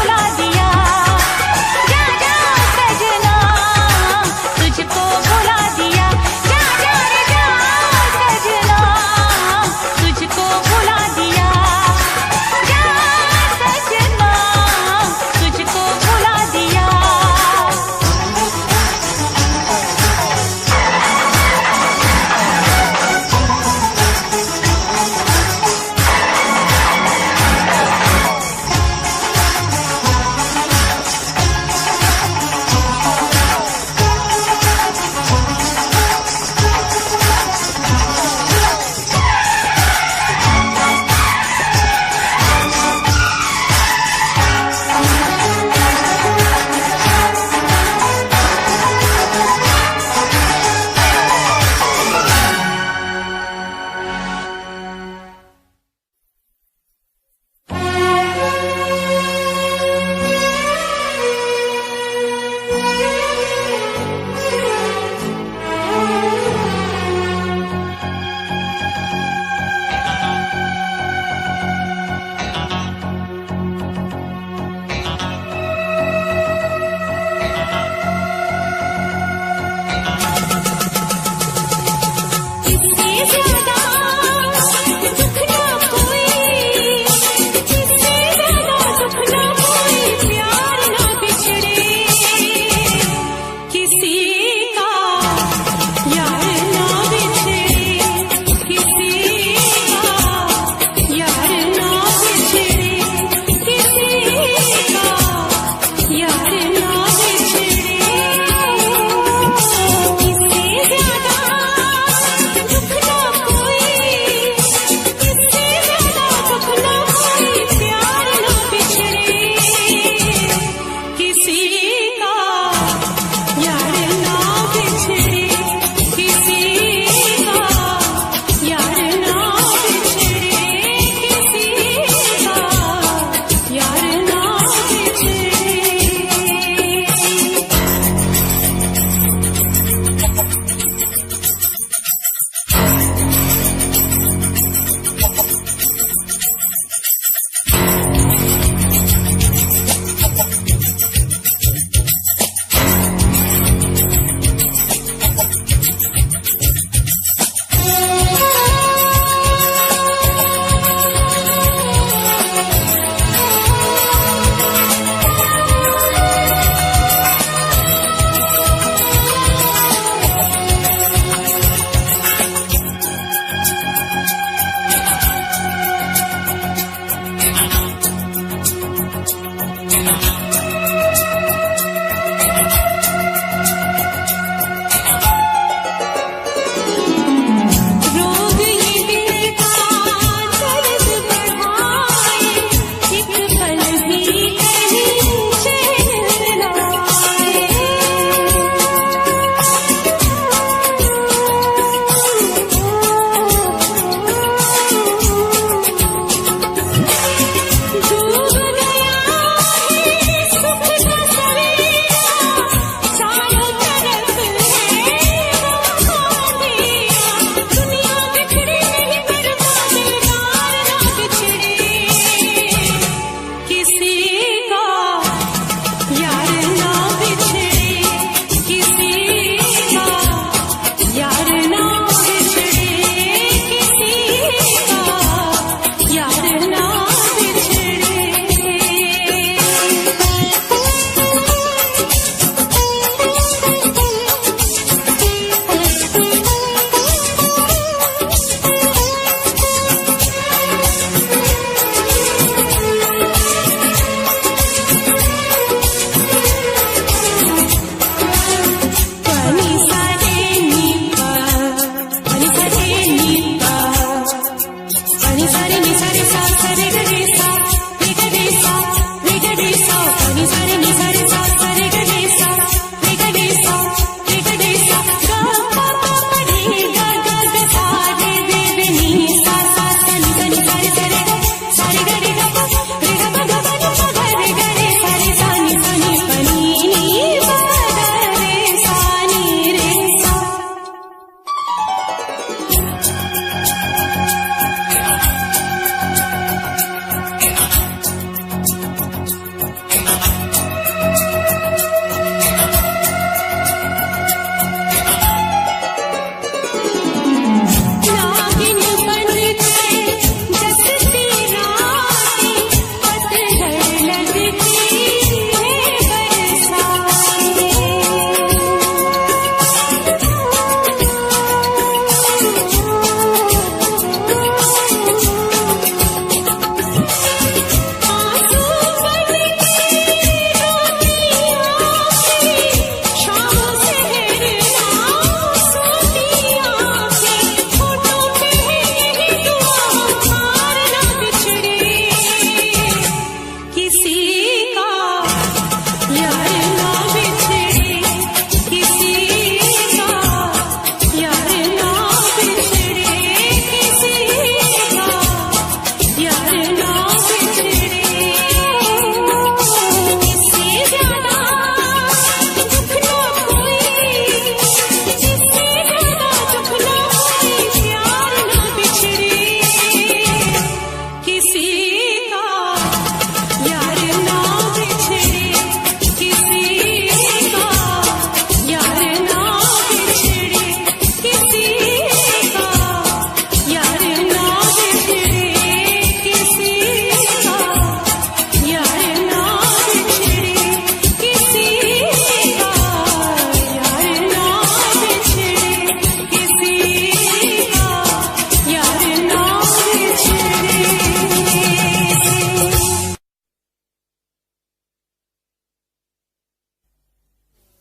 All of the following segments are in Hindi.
भुला दिया। जा जा सजना तुझको भुला दिया। जा जा रे जा सजना तुझको भुला दिया। जा सजना तुझको भुला दिया।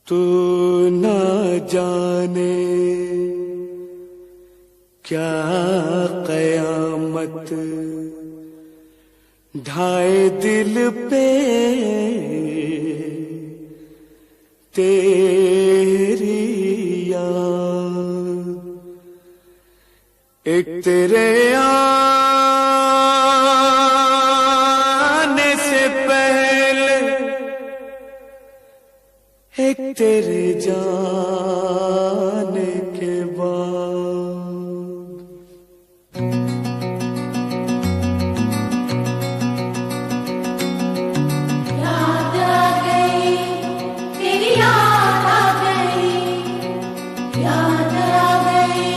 तू न जाने क्या कयामत ढाए दिल पे तेरी याद, एक तेरे आने से पहले एक तेरे जाने के बाद। याद आ गई तेरी, याद आ गई, याद आ गई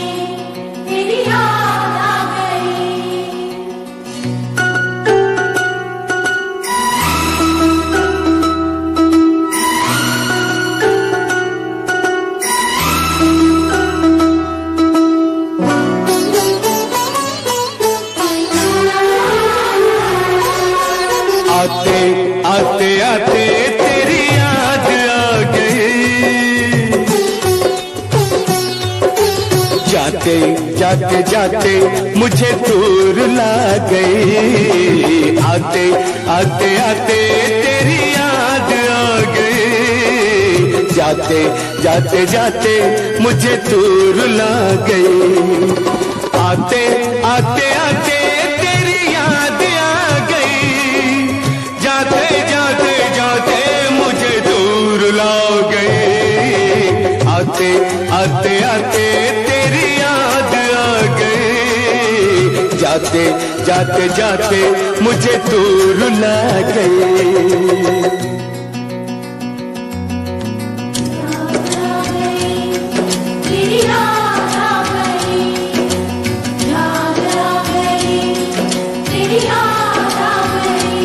तेरी, याद आ गई। आते आते आते तेरी याद आ गई, जाते जाते जाते मुझे दूर ला गई। आते आते आते तेरी याद आ गई, जाते जाते जाते मुझे दूर ला गई। आते आते आते तेरी याद आ गई, जाते जाते जाते मुझे दूर ला गई। आते आते आते तेरी याद आ गई, जाते जाते जाते मुझे दूर ला गई। तेरी याद आ गई, याद आ गई तेरी, याद आ गई।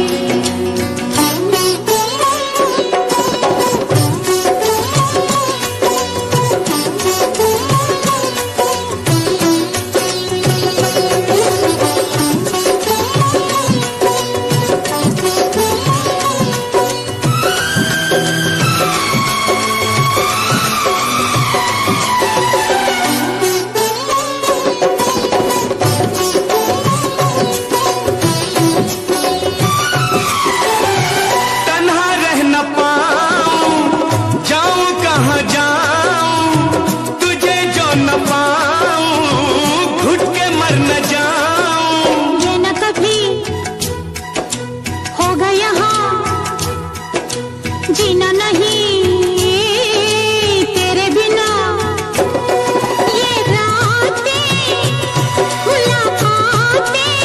तन्हा रह न पाऊं, जाऊं कहाँ जाऊं, तुझे जो न पाऊं, घुट के मर न जाऊं। ये न कभी होगा यहाँ, जीना नहीं तेरे बिना। ये रातें मुलाकातें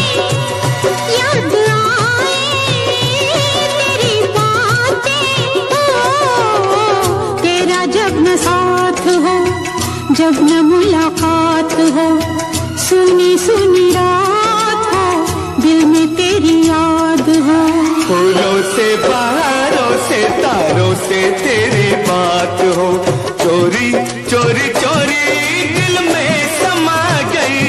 याद आए, तेरी बातें तेरा जब न साथ हो, जब न मुलाकात हो, सुनी सुनी रात हो, दिल में तेरी याद हो। फूलों से बहारों से तारों से तेरी बात हो, चोरी चोरी चोरी दिल में समा गई।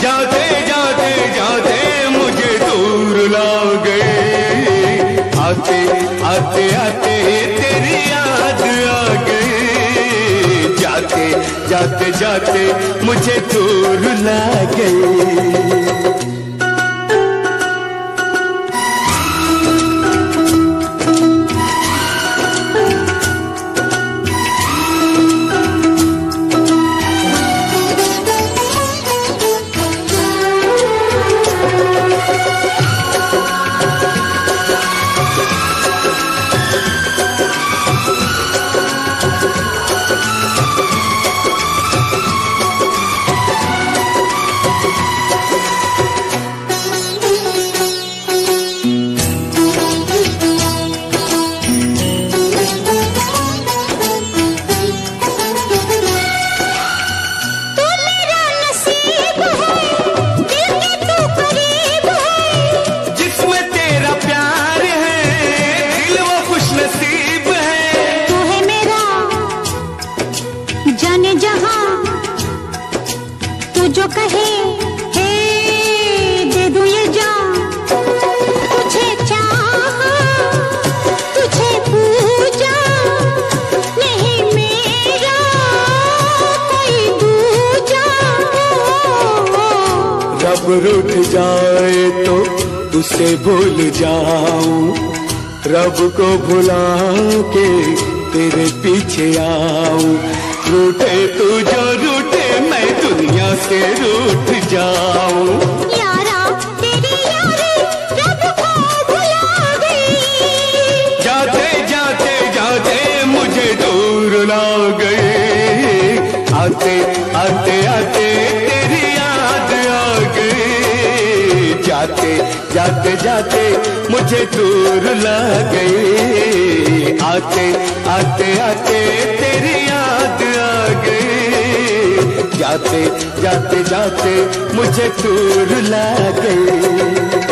जाते जाते जाते मुझे दूर ला गई। आते आते आते तेरी याद आ गई, जाते जाते जाते मुझे दूर ला गई। रूठ जाए तो उसे भूल जाऊं, रब को भुला के तेरे पीछे आऊं। रूठे तू जो रूठे मैं दुनिया से रूठ जाऊं। यारा तेरी यारी रब को भुला गई, जाते जाते जाते मुझे दूर ला गई। आते आते आते तेरी याद आ गई, जाते जाते जाते मुझे दूर ला गई। आते आते आते तेरी याद आ गई, जाते जाते जाते मुझे दूर ला गई।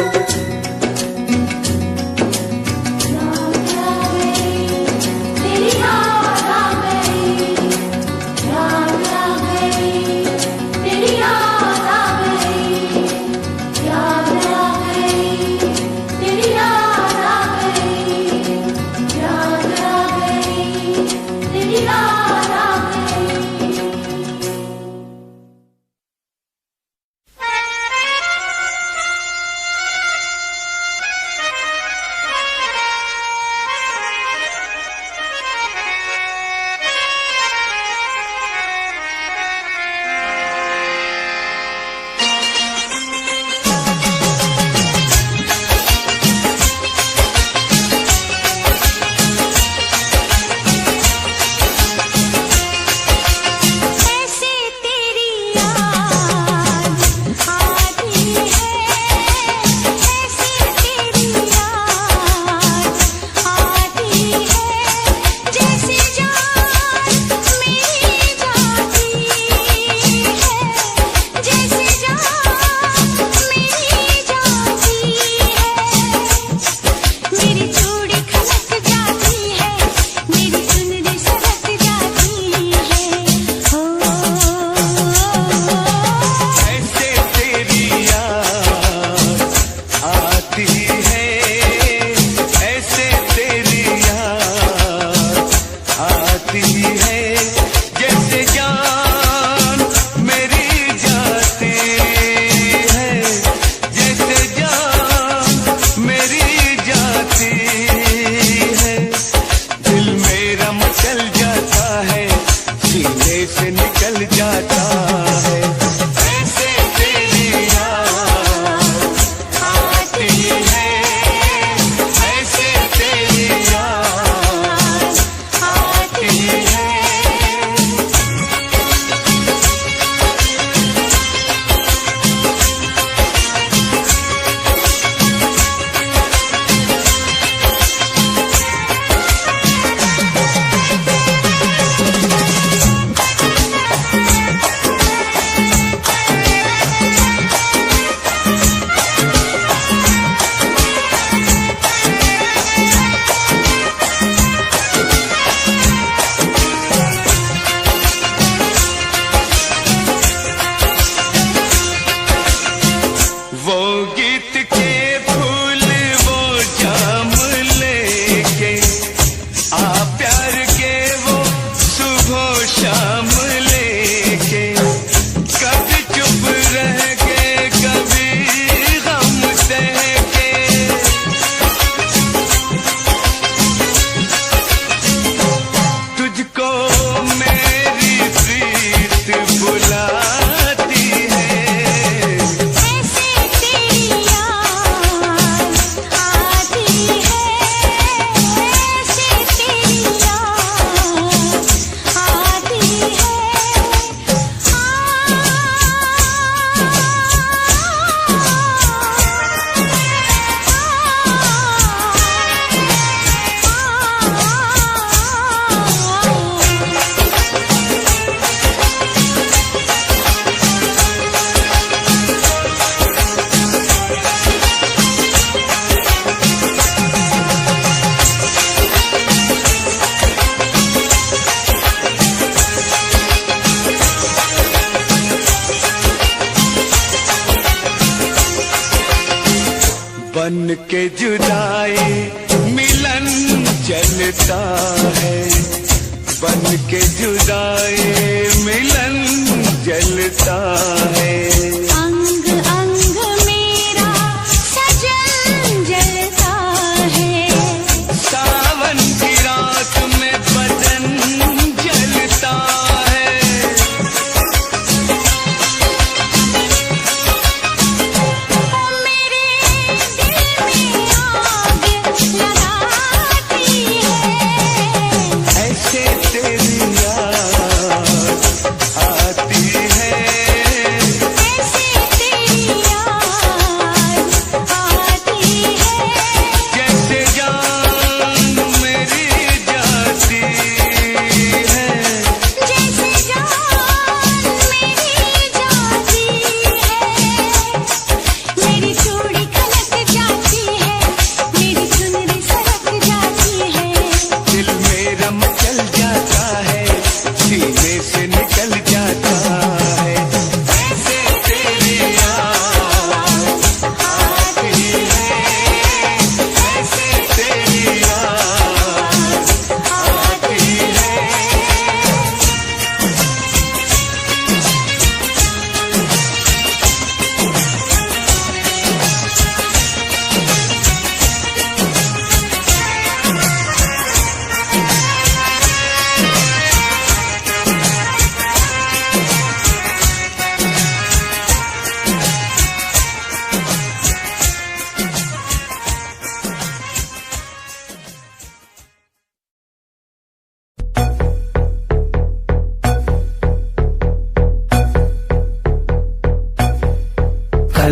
बन के जुदाई मिलन चलता है, बन के जुदाई मिलन जलता है। अंग अंग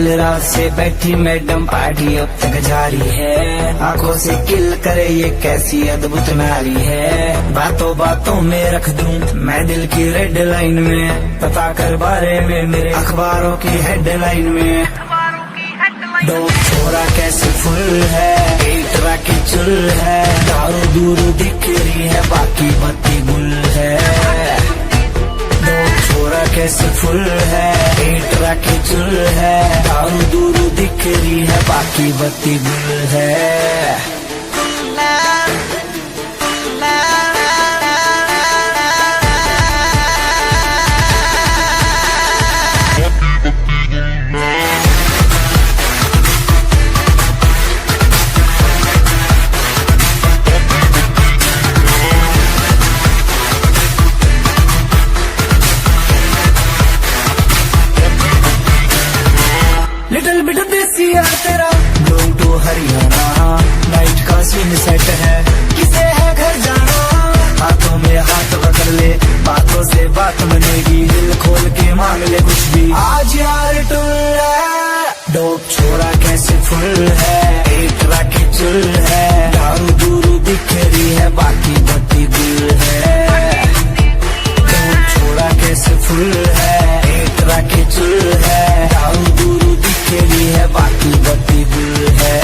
कल रात से बैठी मैडम पार्टी अब तक जारी है, आंखों से किल करे ये कैसी अद्भुत नारी है। बातों बातों में रख दूं मैं दिल की रेड लाइन में, पता कर बारे में मेरे अखबारों की हेडलाइन में। दो छोरा कैसे फुल है, एक राकी चुल है, दारू दूर दिख रही है बाकी बत्ती गुल है। दो छोरा कैसे फुल है, एक राकी चुल है, दारू दूर दिख रही है बाकी बत्ती गुल है। लिटिल बिट देसी यार तेरा गोइंग टू हरियाणा, नाइट का सीन सेट है किसे है घर जाना। हाथों में हाथ पकड़ ले बातों से बात बनेगी, दिल खोल के मांग ले कुछ भी आज यार टुल है। डोप छोरा कैसे फुल है, एक राकी चुल है, दारू दूर दिख रही है बाकी बत्ती गुल है। डोप छोरा कैसे फुल है, एक राकी चुल है, दारू दूर दिख रही है बाकी बत्ती गुल है।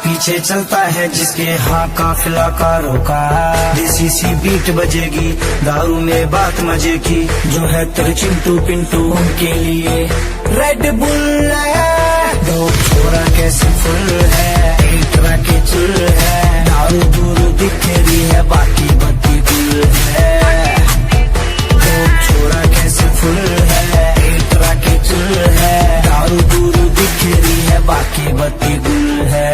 पीछे चलता है जिसके हाँ काफिला कारों का, देसी सी बीट बजेगी दारू में बात मजे की। जो है तेरे चिंटू पिंटू उनके लिए रेड बुल है। दो छोरा कैसे फुल है, एक राकी चुल है, दारू दूर दिख रही है बाकी बत्ती गुल है। दो छोरा कैसे फुल है, एक राकी चुल है, दारू दूर दिख रही है बाकी बत्ती गुल है।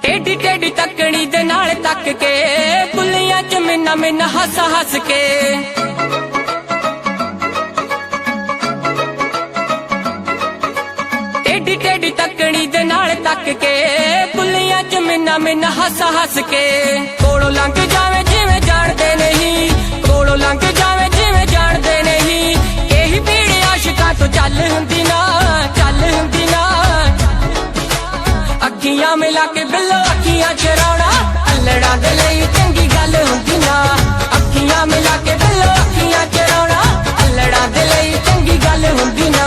टेढ़ी टेढ़ी तकड़ी दे नाल तक के, बुलियां च मिन्ना मिन्ना हस हस के। टेढ़ी टेढ़ी तकड़ी दे नाल तक के, बुलियां च मिन्ना मिन्ना हस हस के। कोलों लंघ जावे जिवें जाणदे नहीं, कोलों लंघ जावे जिवें जाणदे नहीं। यही भीड़ आशिकां तो चल हुंदी ना, चल हुंदी ना। अखियां मिला के बिल्लो अखियां चराउणा, अल्लड़ां दे लई चंगी गल हुंदी ना। अखियां मिला के बिल्लो अखियां चराउणा, अल्लड़ां दे लई चंगी गल हुंदी ना।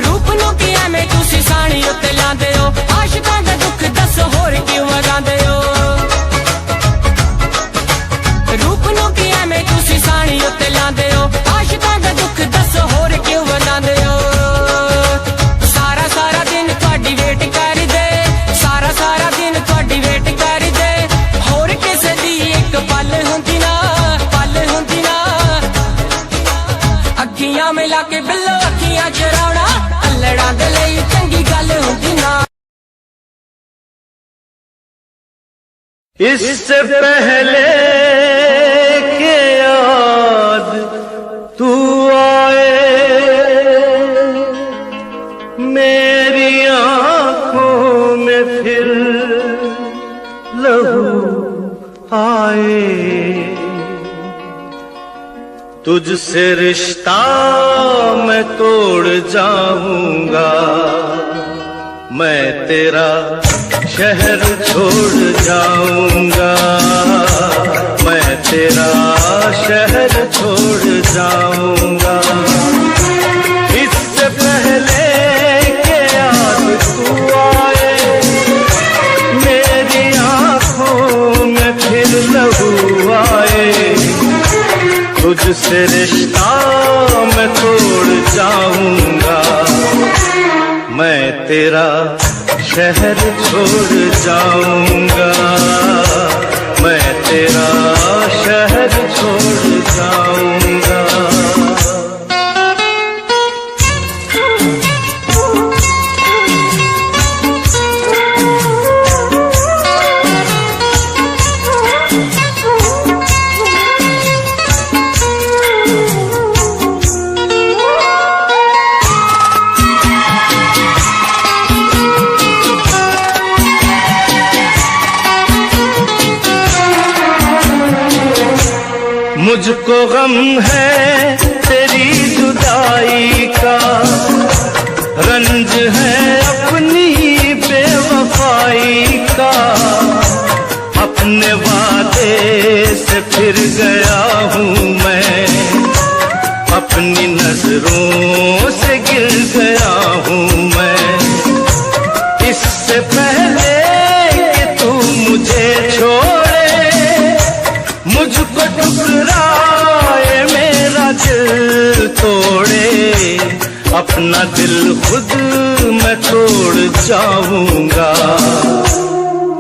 रूप नूं की एवें तुसीं साणी उत्ते लांदे हो, आशिकां दा दुख दस होर क्यों वगांदे हो। रूप नूं की एवें तुसीं साणी उत्ते लांदे हो, आशिकां दा दुख दस होर क्यों वगांदे हो। सारा सारा दिन तुहाडी वेट करदे, सारा सारा दिन तुहाडी वेट करदे। होर किसे दी इक पल हुंदी ना, पल हुंदी ना। अखियां मिला के बिल्लो अखियां चराउणा, अल्लड़ां दे लई चंगी गल हुंदी ना। इससे पहले के याद तू आए, मेरी आंखों में फिर लहू आए। तुझसे रिश्ता मैं तोड़ जाऊंगा, मैं तेरा शहर छोड़ जाऊंगा, मैं तेरा शहर छोड़ जाऊंगा। इससे पहले के याद तू आए, मेरी आंखों में फिर लहू आए। तुझसे रिश्ता मैं तोड़ जाऊंगा, मैं तेरा शहर छोड़ जाऊंगा, मैं तेरा शहर छोड़ जाऊंगा। मुझको गम है तेरी जुदाई का, रंज है अपनी बेवफाई का, अपने वादे से फिर गया हूँ मैं, अपनी नजरों से गिर गया हूँ मैं। इससे पहले कि तू मुझे छोड़े, मुझको ठुकराए मेरा दिल तोड़े, अपना दिल खुद मैं तोड़ जाऊंगा,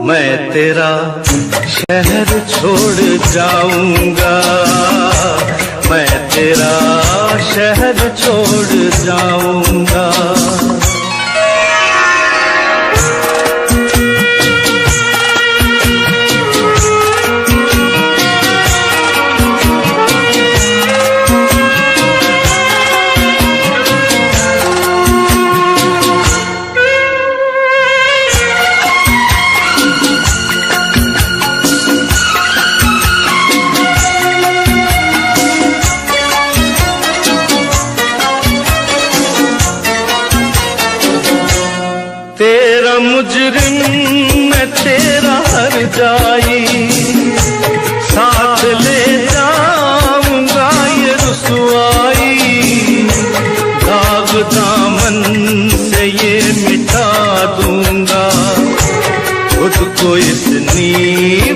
मैं तेरा शहर छोड़ जाऊंगा, मैं तेरा शहर छोड़ जाऊंगा। तेरा मुजरिम मैं तेरा हर जाई, साथ ले जाऊंगा ये रुसवाई, दाग दामन से ये मिटा दूंगा, खुद को इतनी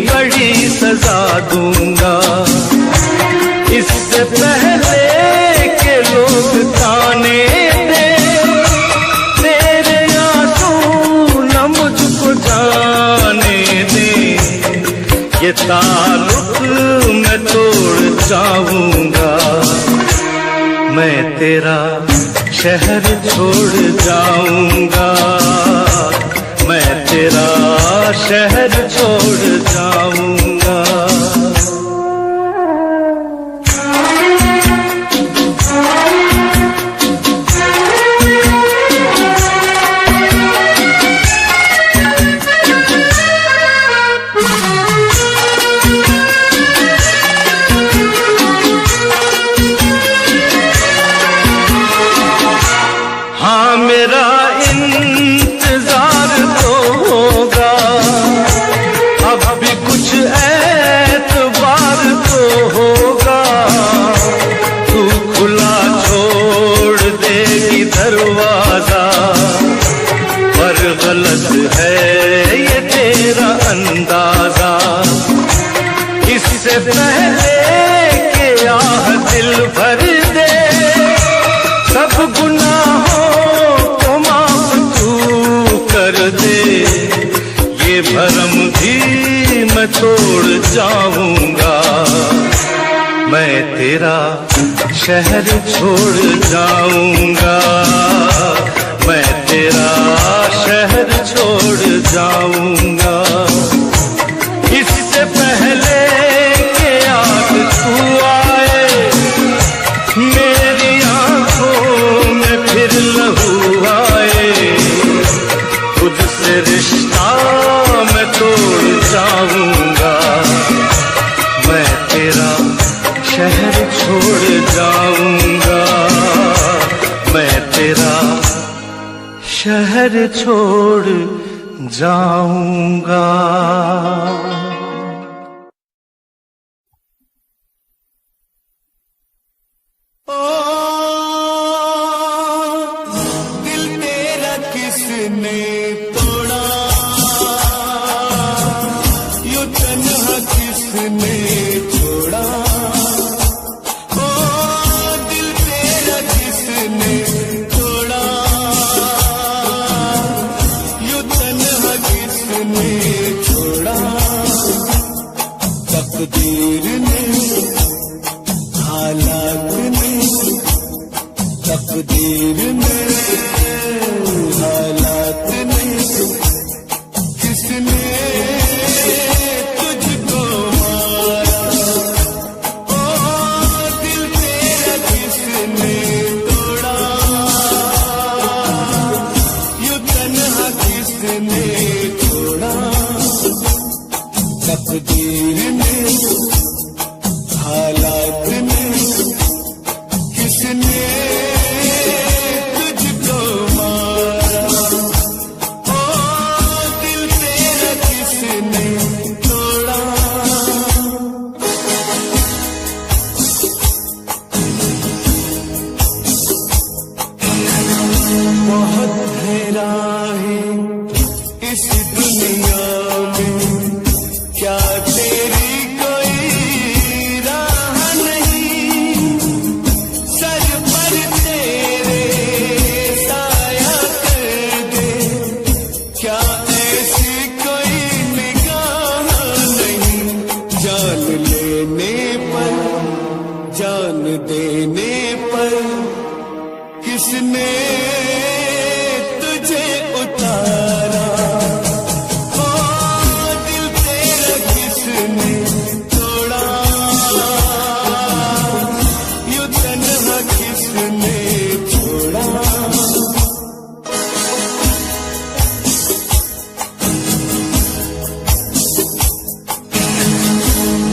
बड़ी सजा दूंगा। इससे पहले के लोग ताने दे, जाने दे, ये ताल्लुक मैं तोड़ जाऊंगा, मैं तेरा शहर छोड़ जाऊंगा, मैं तेरा शहर छोड़ जाऊंगा। मेरा इंतजार तो होगा, अब भी कुछ एतबार तो होगा, तू खुला छोड़ देगी दरवाजा, पर गलत है ये तेरा अंदाजा। इससे पहले कि आह दिल भर दे, सब गुनाहों कर दे, ये भरम भी मैं तोड़ जाऊंगा, मैं तेरा शहर छोड़ जाऊंगा, मैं तेरा शहर छोड़ जाऊंगा। इससे पहले कि आज तू आए, मेरी आंखों में फिर लहू आए, तुझसे रिश्ता मैं तोड़ जाऊंगा, मैं तेरा शहर छोड़ जाऊंगा, मैं तेरा शहर छोड़ जाऊंगा। किसने छोड़ा, ओ तकदीर ने हालात ने तकदीर ने हालात ने किसने तुझको मारा ओ दिल तेरा किसने तोड़ा यूं तन्हा किसने छोड़ा तकदीर ने हालात ने किसने तुझको मारा ओ दिल तेरा किसने तोड़ा बहुत है राहें इस दुनिया में क्या तेरी कोई राह नहीं सर पर तेरे साया कर दे क्या ऐसी कोई निगाह नहीं जान लेने पर जान देने पर किसने तुझे उतारा ओ दिल तेरा किसने तोड़ा यूं तन्हा किसने छोड़ा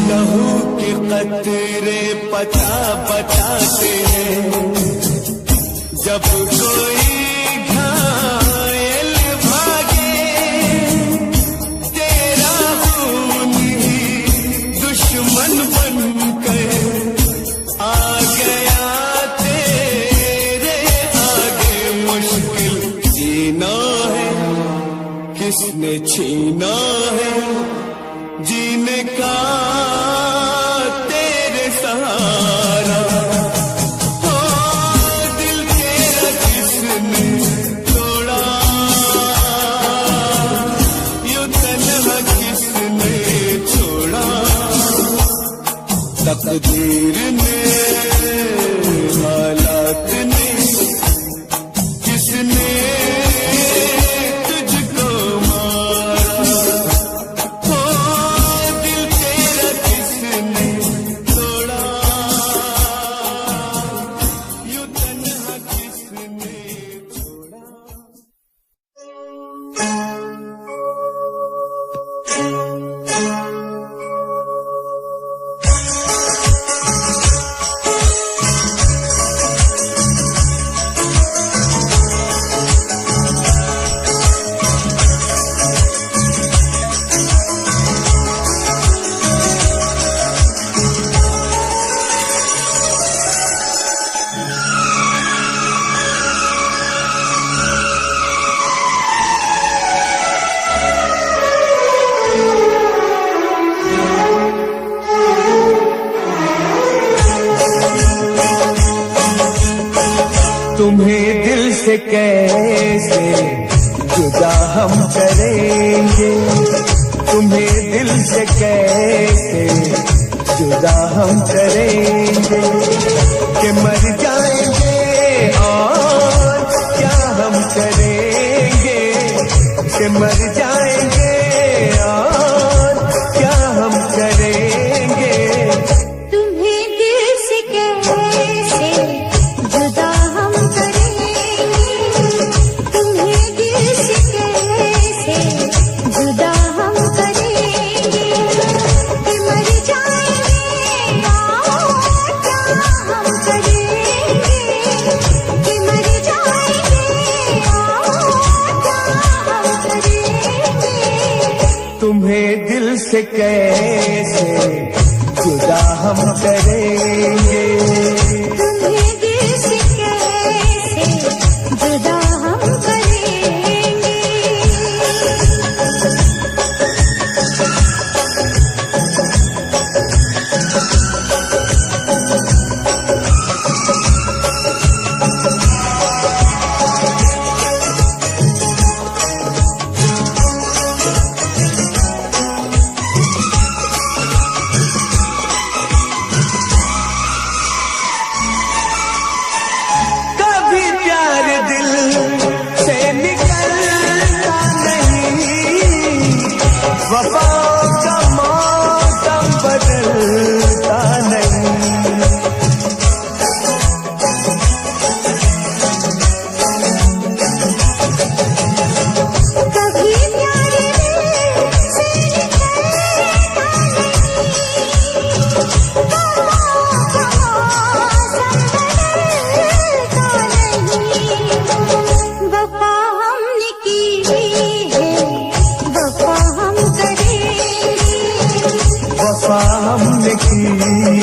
लहू के कतरे पता बताते हैं जब कोई घायल भागे तेरा खून ही दुश्मन बनकर आ गया तेरे आगे मुश्किल जीना है किसने छीना है जीने का तेरे सहारा ओ दिल तेरा किसने तोड़ा यूं तन्हा किसने छोड़ा तकदीर ने हालात ने किसने तुझको मारा ओ दिल तेरा किसने तोड़ा यूं तन्हा किसने छोड़ा तुम्हें दिल से कैसे जुदा हम करेंगे तुम्हें दिल से कैसे जुदा हम करेंगे कि मर जाएंगे और क्या हम करेंगे कि मर जाएंगे और क्या हम करेंगे तुम्हें दिल से कैसे जुदा हम करेंगे तुम्हें दिल से कैसे जुदा हम करेंगे कि मर जाएंगे और क्या हम करेंगे कि मर जाएंगे और क्या हम करेंगे तुम्हें दिल से कैसे जुदा हम करेंगे तुम्हें दिल से कैसे जुदा हम करेंगे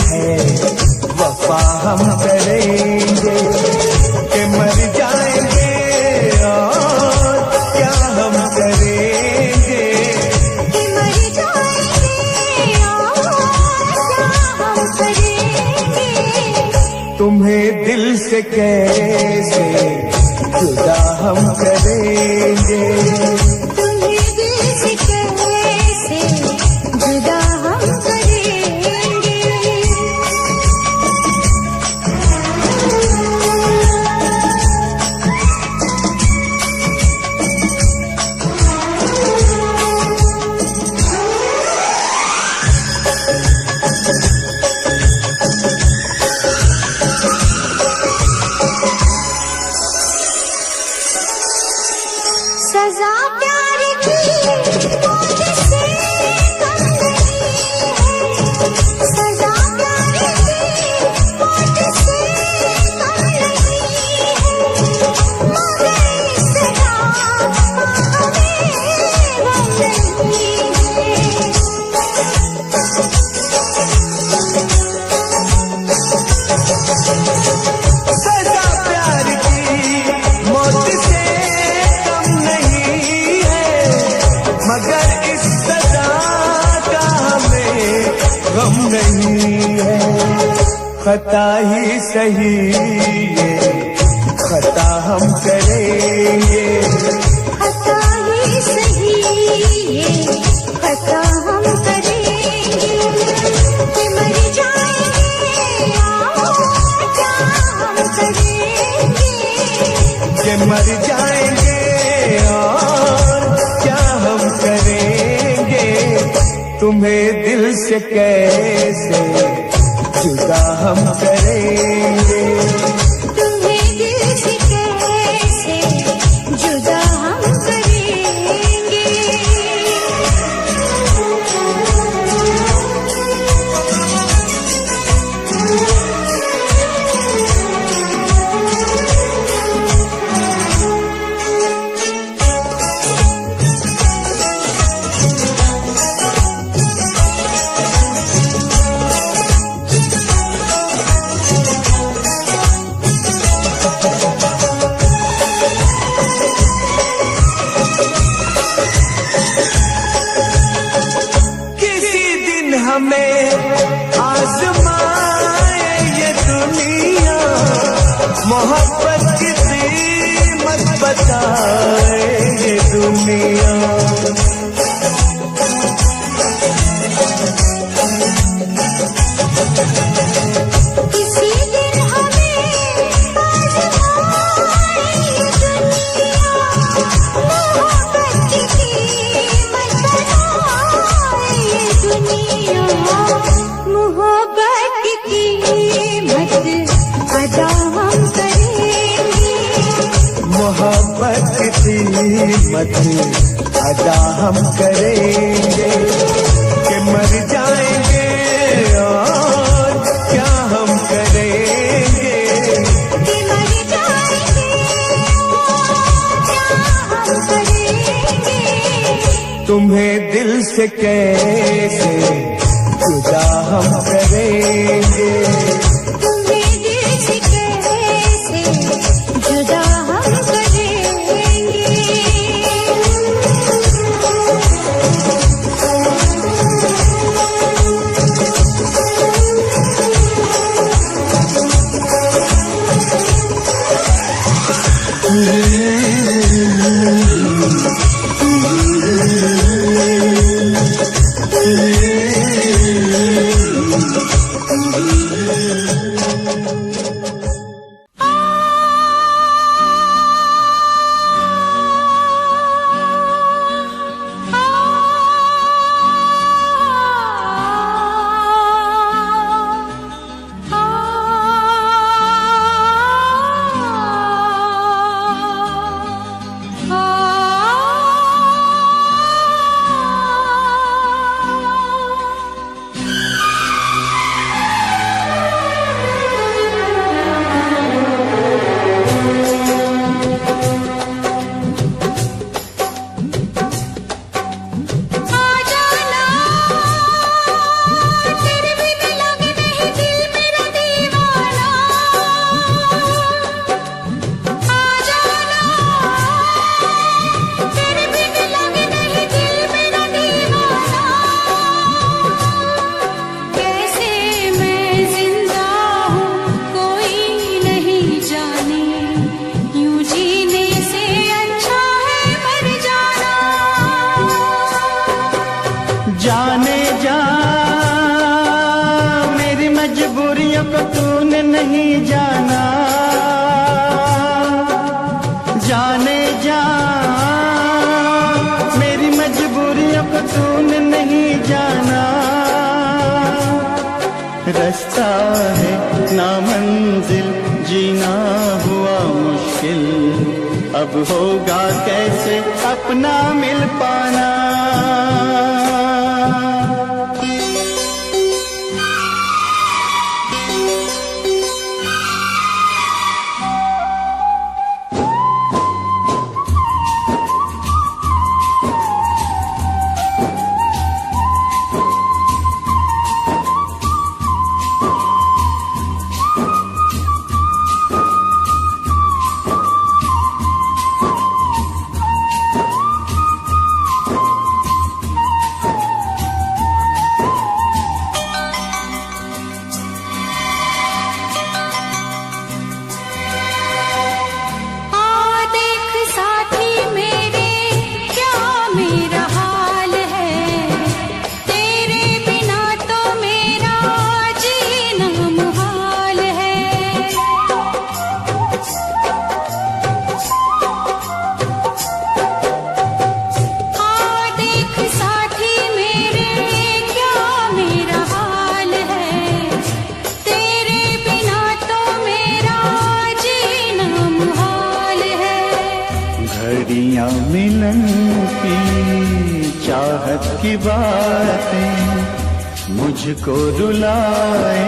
है, वफा हम करेंगे कि मर जाएंगे और क्या हम करेंगे, कि मर जाएंगे और क्या हम करेंगे। तुम्हें दिल से कैसे जुदा हम करेंगे, तुम्हें दिल से कैसे जुदा हम करेंगे। सजा प्यार की मौत से कम नहीं है, सजा प्यार की मौत से कम नहीं है, मगर इस सजा हमें गम नहीं है। सजा प्यार की मौत से कम नहीं है, मगर इस सजा का हमें गम नहीं है। खता ही सही ये खता हम करेंगे, खता ही सही ये खता हम करेंगे, कि मर जाएंगे और क्या हम करेंगे। कि मर जाएंगे और क्या हम करेंगे, तुम्हें दिल से कैसे जुदा हम करेंगे, तुम्हें दिल से कैसे जुदा हम करेंगे। किसी दिन हमें आजमाए ये दुनिया, मोहब्बत की कीमत बताए ये दुनिया। किसी दिन हमें आजमाए ये दुनिया, मोहब्बत की कीमत बताए ये दुनिया, मोहब्बत की कीमत अदा हम करेंगे, मोहब्बत की कीमत अदा हम करेंगे, कि मर जाएंगे और क्या हम करेंगे, कि मर जाएंगे और क्या हम करेंगे। तुम्हें दिल से कैसे जुदा हम करेंगे, तुम्हें दिल से कैसे जुदा हम करेंगे। Thank you. है ना मंजिल, जीना हुआ मुश्किल, अब होगा कैसे अपना मिल पाना। मिलन की चाहत की बातें मुझको रुलाए,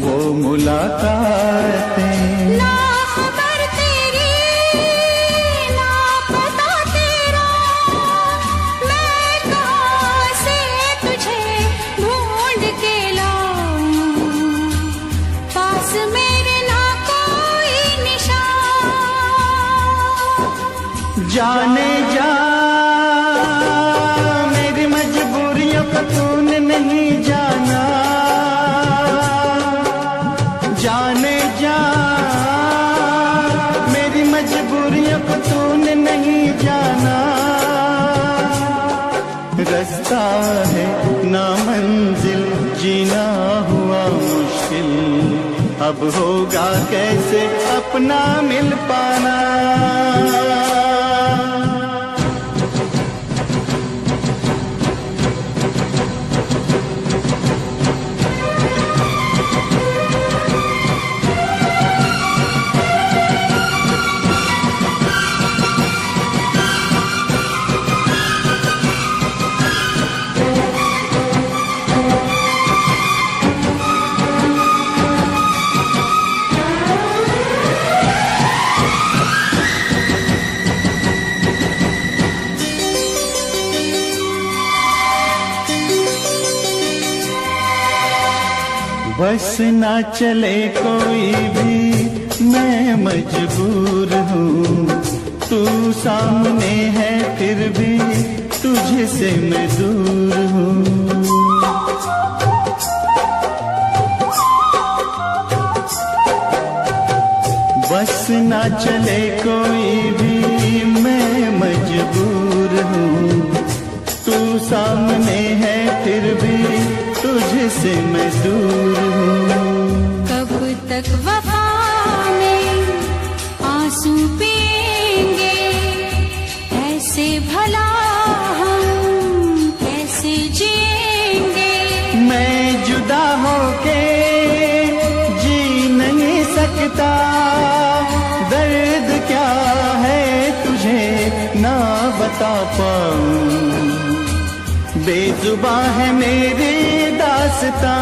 वो मुलाकातें। ना खबर तेरी ना पता तेरा, मैं कहाँ से तुझे ढूंढ के लाऊं, पास मेरे ना कोई निशान। जाने जा मेरी मजबूरियों का तूने नहीं जाना, जाने जा मेरी मजबूरियों को तूने नहीं जाना। रास्ता है ना मंजिल, जीना हुआ मुश्किल, अब होगा कैसे अपना मिल पाना। बस ना चले कोई भी मैं मजबूर हूँ, तू सामने है फिर भी तुझसे मैं दूर हूँ। बस ना चले कोई भी मैं मजबूर हूँ, तू सामने है फिर भी तुझसे मैं दूर हूँ। कब तक वफा में आंसू पिएंगे, ऐसे भला हम कैसे जिएंगे। मैं जुदा होके जी नहीं सकता, दर्द क्या है तुझे ना बता पाऊं, बेजुबां है मेरी दास्तां।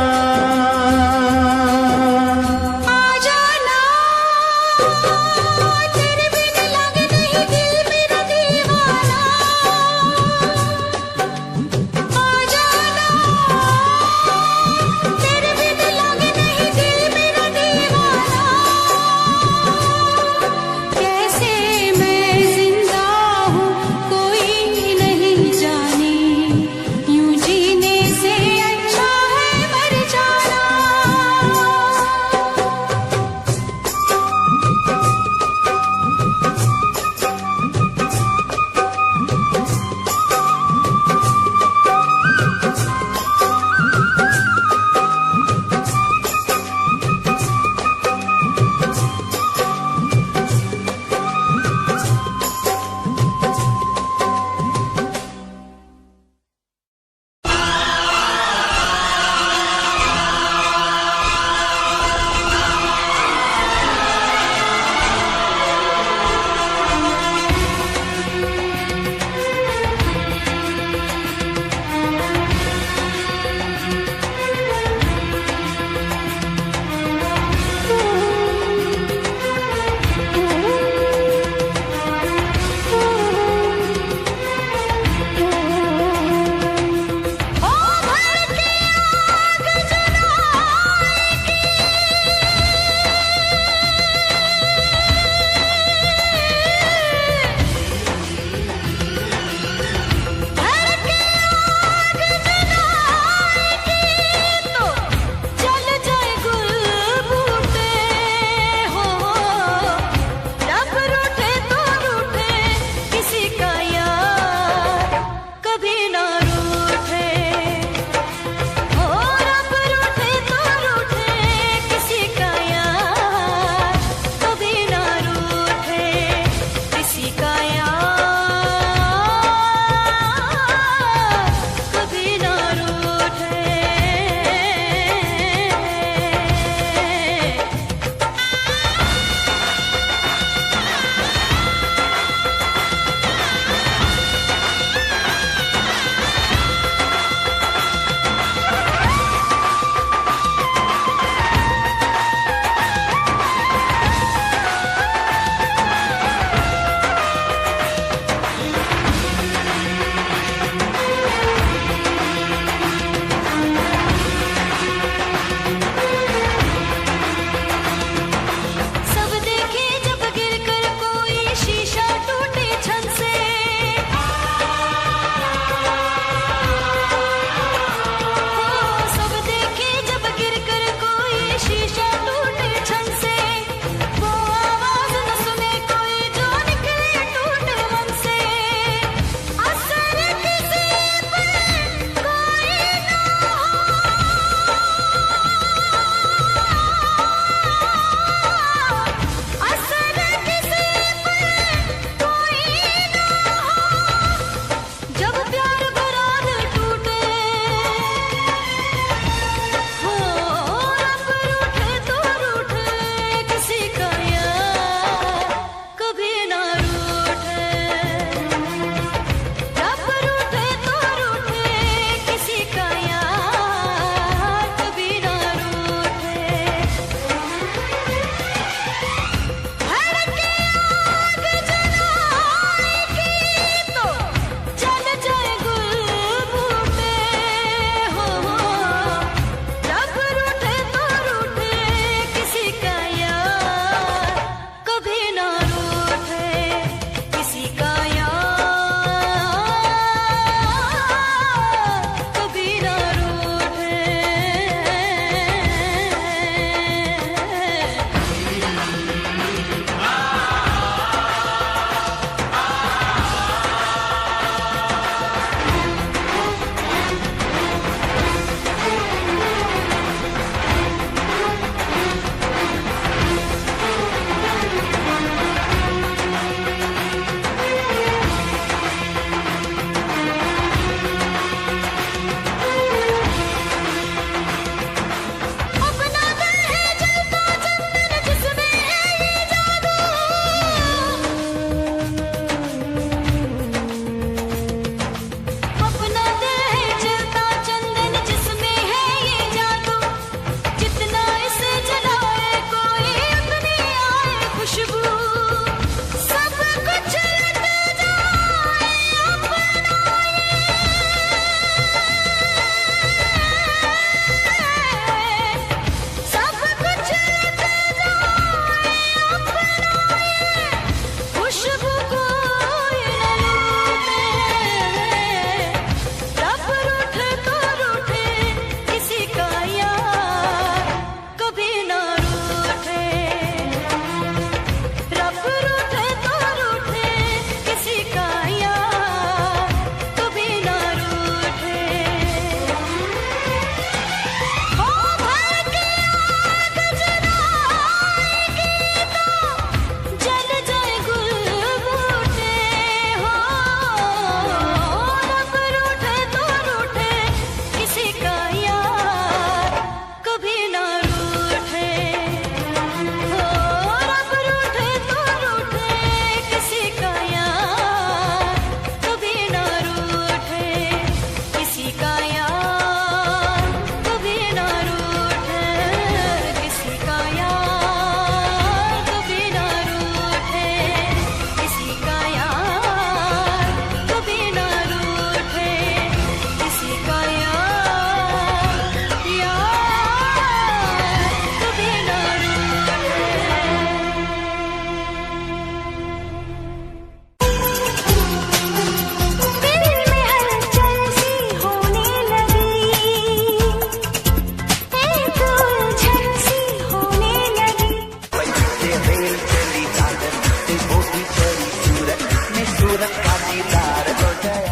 सूरत का दीदार हो जाए।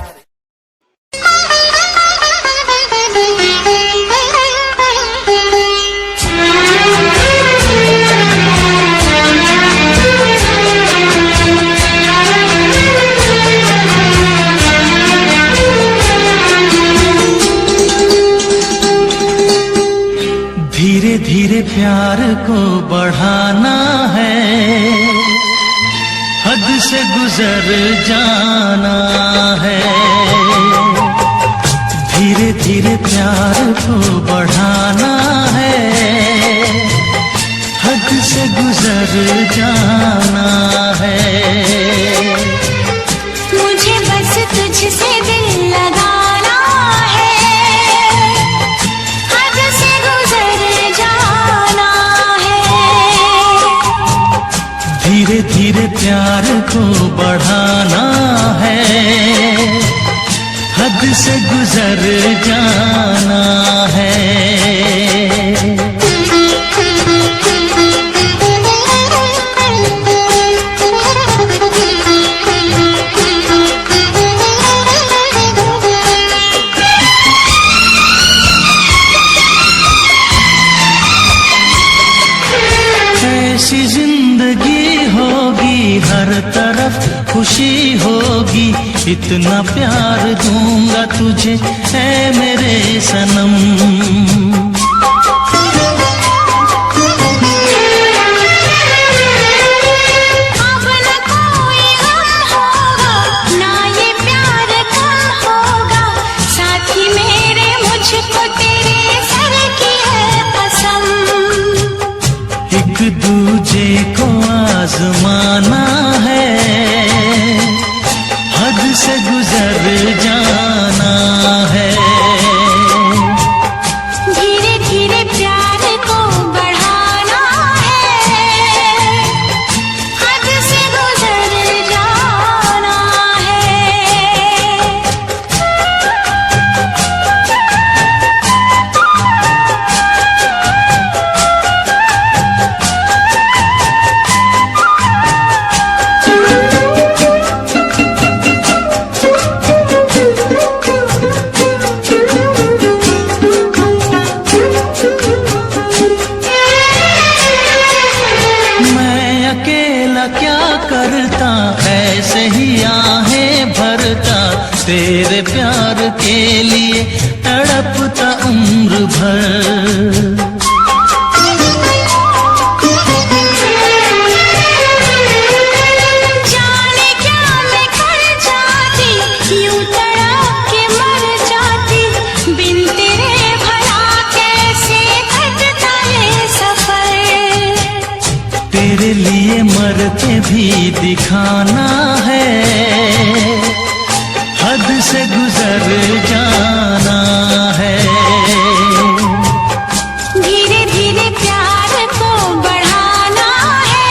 धीरे धीरे प्यार को बढ़ाना है, हद से गुजर जाना है। धीरे धीरे प्यार को बढ़ाना है, हद से गुजर जाना है। मुझे बस तुझसे दिल लगाना है, हद से गुजर जाना है। धीरे धीरे प्यार को बढ़ाना है, हद से गुजर जाना है। ऐसी जिंदगी होगी, हर तरफ खुशी होगी, इतना प्यार दूंगा तुझे ऐ मेरे सनम। अब न कोई गम होगा, ना ये प्यार कम होगा, साथी मेरे मुझको तेरे सर की है कसम। एक दूजे को आजमाना है, हद से गुजर जाना है। धीरे धीरे प्यार को बढ़ाना है, हद से गुजर जाना है। मैं अकेला क्या करता, ऐसे ही आहें भरता, तेरे प्यार के लिए तड़पता उम्र भर। जाने क्या मैं कर जाती, यूं तड़प के मर जाती, बिन तेरे भला कैसे कटता है सफर। तेरे लिए मर के भी दिखाना है, हद से गुजर जाना है। धीरे धीरे प्यार को बढ़ाना है,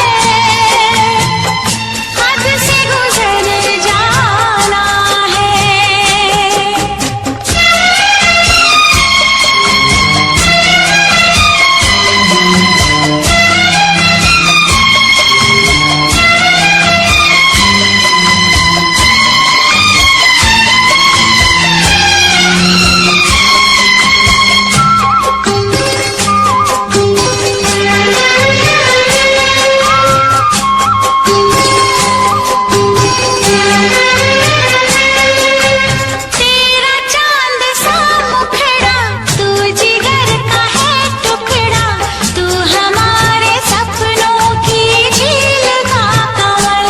हद से गुजर जाना है। तेरा चांद सा मुखड़ा, तू जिगर का है टुकड़ा, तू हमारे सपनों की झील का कमल।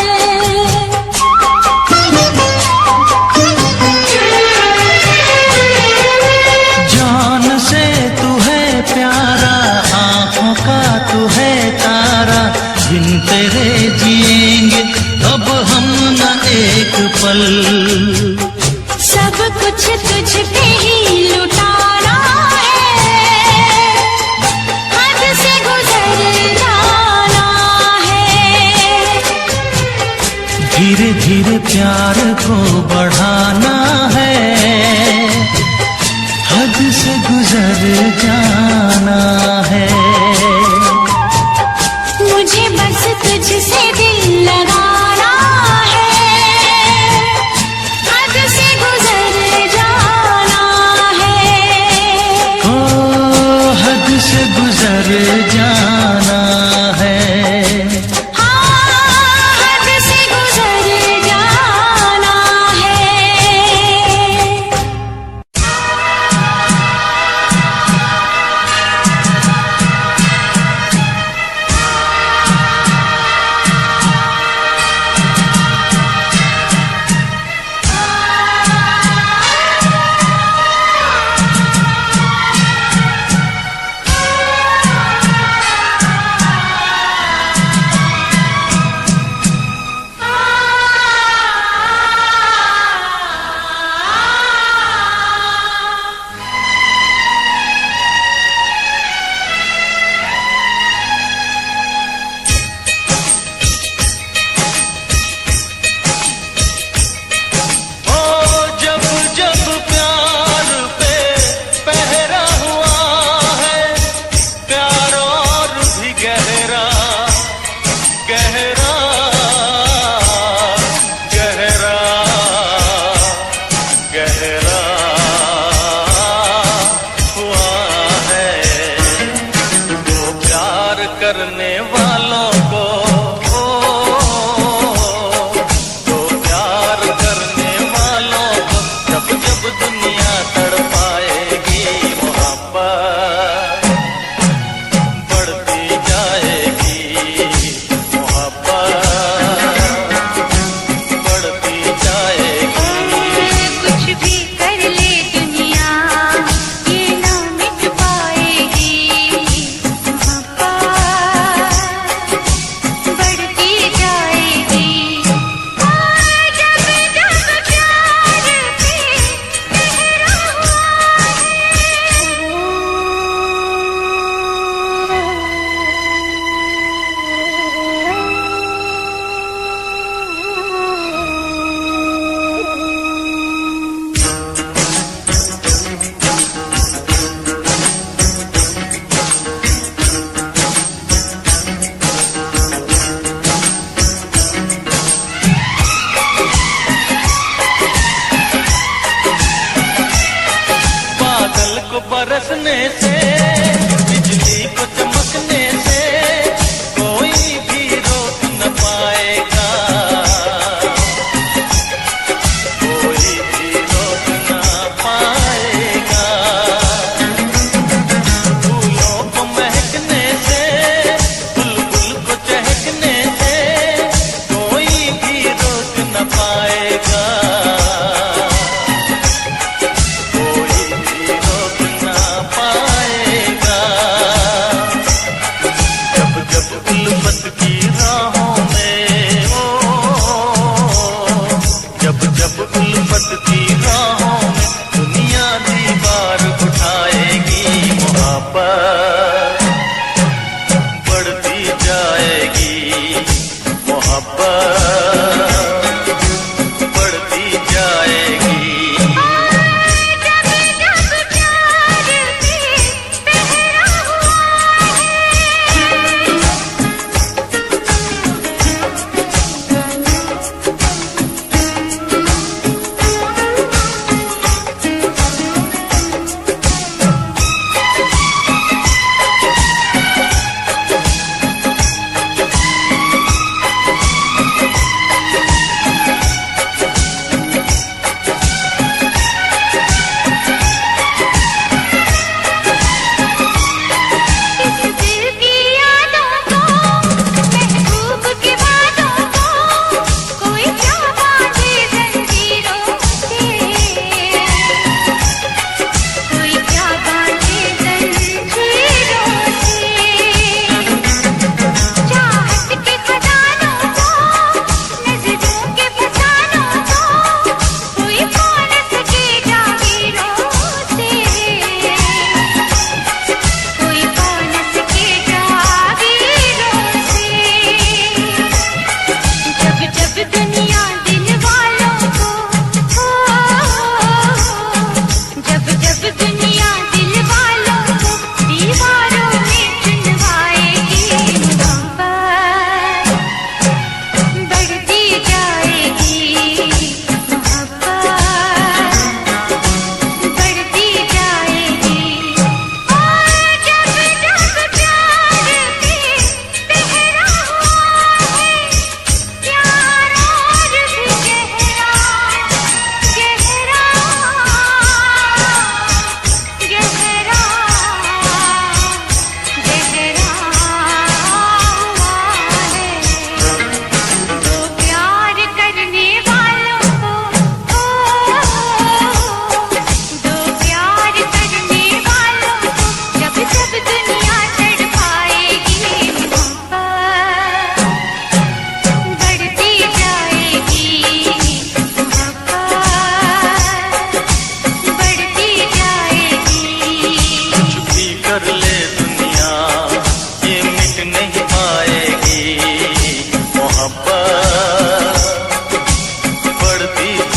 जान से तू है प्यारा, आँखों का तू है तारा, बिन तेरे जिएंगे अब हम न एक पल। सब कुछ तुझ पे ही लुटाना है, हद से गुजर जाना है। धीरे धीरे प्यार को बढ़ाना है, हद से गुजर जाना है। मुझे बस तुझसे दिल लगाना है,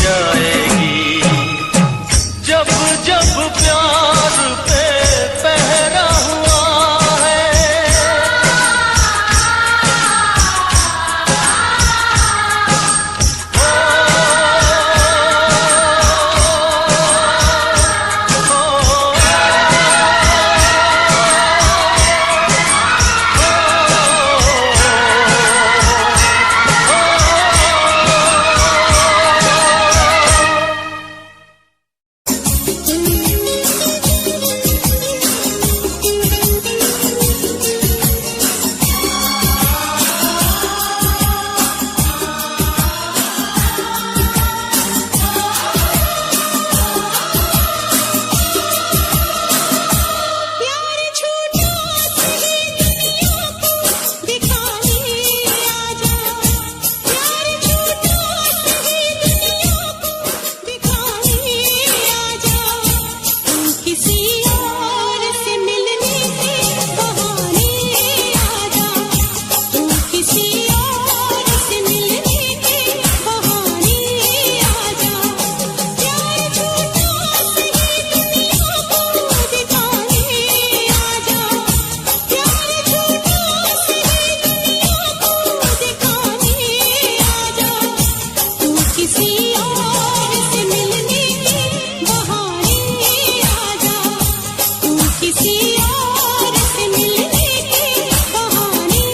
जाएगी। जब जब प्यार पे पहरा हुआ है, प्यार छूटा सही दुनिया को दिखाने आजा, प्यार छूटा सही दुनिया को दिखाने आजा, तू किसी और से मिलने के बहाने आजा, तू किसी और से मिलने के बहाने आजा, प्यार छूटा सही दुनिया को दिखाने आजा, प्यार छूटा सही दुनिया को दिखाने आजा, तू किसी और से मिलने के बहाने आजा, तू किसी और से मिलने के बहाने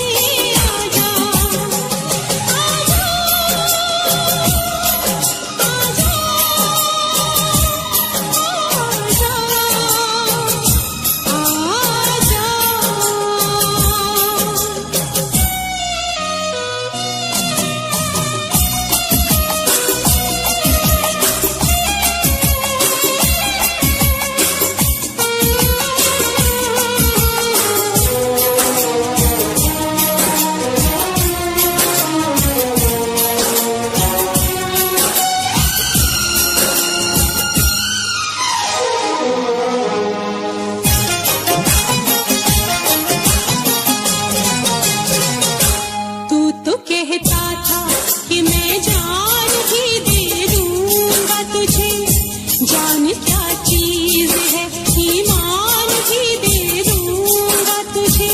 आजा, तू तो कहता था कि मैं जान ही दे दूंगा तुझे, जान क्या चीज है ईमान ही दे दूंगा तुझे,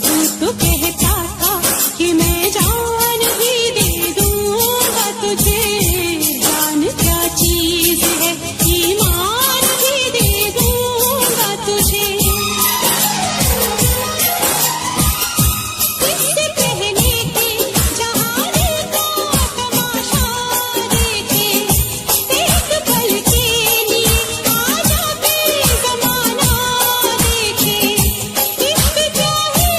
तू तो कहता था कि मैं जान ही दे दूंगा तुझे, जान क्या चीज है ईमान ही दे दूंगा तुझे, किससे कहने के जहाने का तमाशा देखे, एक पल के लिए आजा बेज़माना देखे, इश्क क्या है,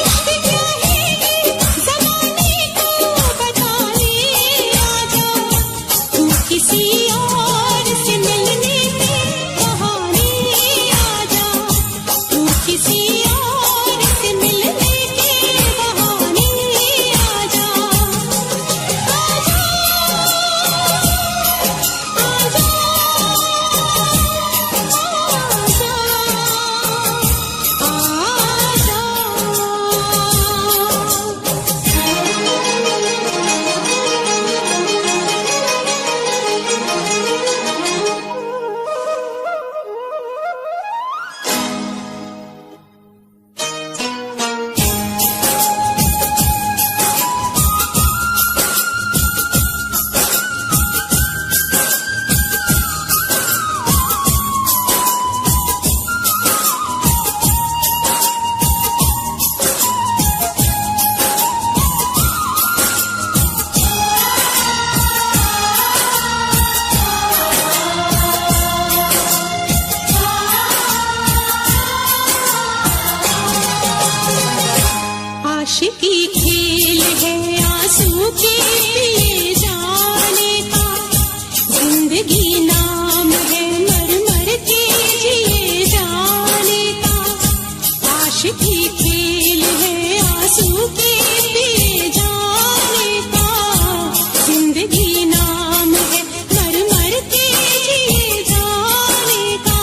इश्क क्या है ज़माने को बताने आजा, तू किसी और से मिलने के बहाने आजा, तू किसी और से मिलने के बहाने आजा, आजा आजा आशिकी खेल है आंसू के पिए जाने का, जिंदगी नाम है मर मर के जिए जाने का, आशिकी खेल है आंसू के पिए जाने का, जिंदगी नाम है मर मर के जिए जाने का,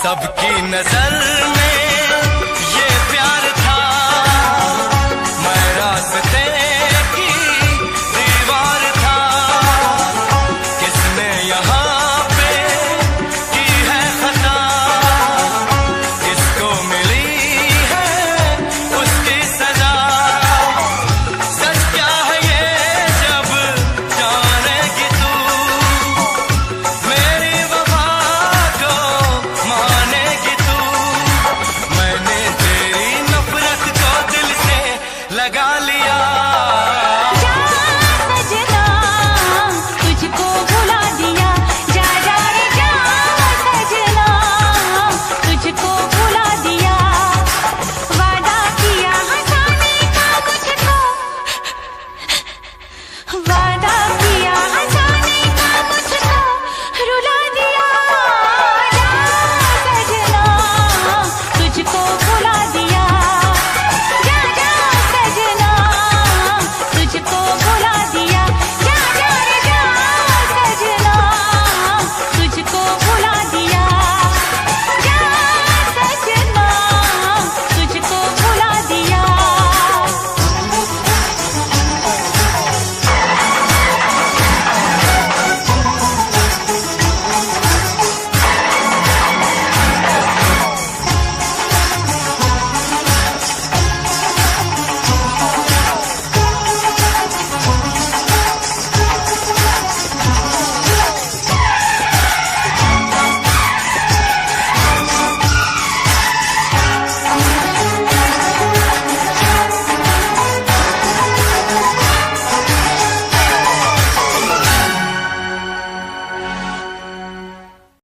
सबकी नजर